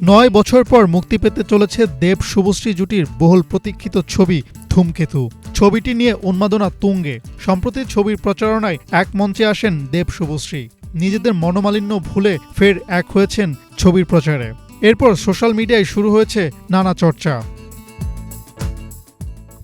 ৯ বছর পর মুক্তি পেতে চলেছে দেব শুভশ্রী জুটির বহুল প্রতীক্ষিত ছবি ধূমকেতু। ছবিটি নিয়ে উন্মাদনা তুঙ্গে। সম্প্রতি ছবির প্রচারণায় এক মঞ্চে আসেন দেব শুভশ্রী। নিজেদের মনোমালিন্য ভুলে ফের এক হয়েছেন ছবির প্রচারে। এরপর সোশ্যাল মিডিয়ায় শুরু হয়েছে নানা চর্চা।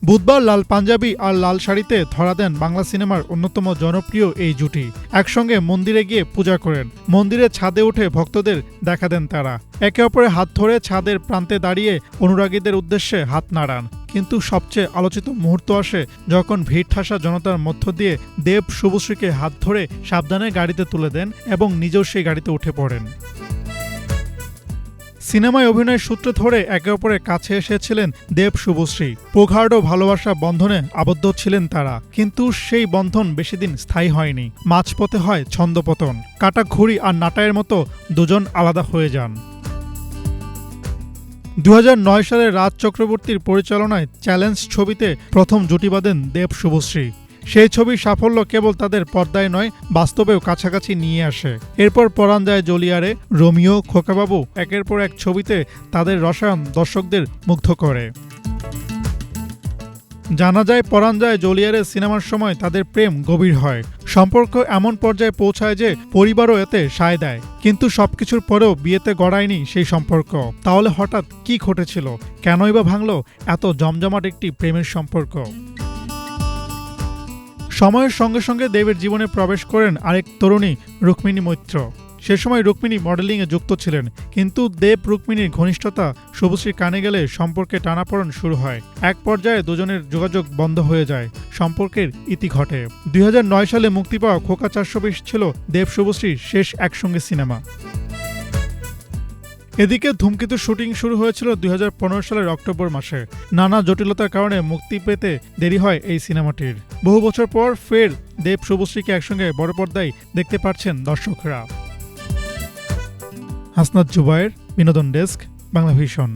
বুধবার লাল পাঞ্জাবি আর লাল শাড়িতে ধরা দেন বাংলা সিনেমার অন্যতম জনপ্রিয় এই জুটি। একসঙ্গে মন্দিরে গিয়ে পূজা করেন। মন্দিরের ছাদে উঠে ভক্তদের দেখা দেন তারা। একে অপরের হাত ধরে ছাদের প্রান্তে দাঁড়িয়ে অনুরাগীদের উদ্দেশ্যে হাত নাড়ান। কিন্তু সবচেয়ে আলোচিত মুহূর্ত আসে যখন ভিড় ঠাসা জনতার মধ্য দিয়ে দেব শুভশ্রীকে হাত ধরে সাবধানে গাড়িতে তুলে দেন এবং নিজেও সেই গাড়িতে উঠে পড়েন। সিনেমায় অভিনয়ের সূত্র ধরে একে অপরের কাছে এসেছিলেন দেব শুভশ্রী। প্রগাঢ় ভালোবাসা বন্ধনে আবদ্ধ ছিলেন তারা, কিন্তু সেই বন্ধন বেশিদিন স্থায়ী হয়নি। মাঝপথে হয় ছন্দপতন। কাটা ঘুড়ি আর নাটায়ের মতো দুজন আলাদা হয়ে যান। ২০০৯ সালে রাজ চক্রবর্তীর পরিচালনায় চ্যালেঞ্জ ছবিতে প্রথম জুটি বাঁধেন দেব শুভশ্রী। সেই ছবির সাফল্য কেবল তাদের পর্দায় নয়, বাস্তবেও কাছাকাছি নিয়ে আসে। এরপর পরাণ যায় জ্বলিয়ারে, রোমিও, খোকাবাবু একের পর এক ছবিতে তাদের রসায়ন দর্শকদের মুগ্ধ করে। জানা যায় পরাণ যায় জ্বলিয়ারে সিনেমার সময় তাদের প্রেম গভীর হয়। সম্পর্ক এমন পর্যায়ে পৌঁছায় যে পরিবারও এতে সায় দেয়। কিন্তু সবকিছুর পরেও বিয়েতে গড়ায়নি সেই সম্পর্ক। তাহলে হঠাৎ কি ঘটেছিল? কেনই বা ভাঙল এত জমজমাট একটি প্রেমের সম্পর্ক? সময়ের সঙ্গে সঙ্গে দেবের জীবনে প্রবেশ করেন আরেক তরুণী রুক্মিণী মৈত্র। সে সময় রুক্মিণী মডেলিংয়ে যুক্ত ছিলেন, কিন্তু দেব রুক্মিণীর ঘনিষ্ঠতা শুভশ্রীর কানে গেলে সম্পর্কে টানাপোড়েন শুরু হয়। এক পর্যায়ে দুজনের যোগাযোগ বন্ধ হয়ে যায়, সম্পর্কের ইতি ঘটে। ২০০৯ সালে মুক্তি পাওয়া খোকা ৪২০ ছিল দেব শুভশ্রীর শেষ একসঙ্গে সিনেমা। এদিকে ধূমকেতুর শুটিং শুরু হয়েছিল ২০১৫ সালের অক্টোবর মাসে। নানা জটিলতার কারণে মুক্তি পেতে দেরি হয় এই সিনেমাটির। বহু বছর পর ফের দেব শুভশ্রীকে একসঙ্গে বড় পর্দায় দেখতে পাচ্ছেন দর্শকরা। হাসনাত জুবায়ের, বিনোদন ডেস্ক, বাংলাভিশন।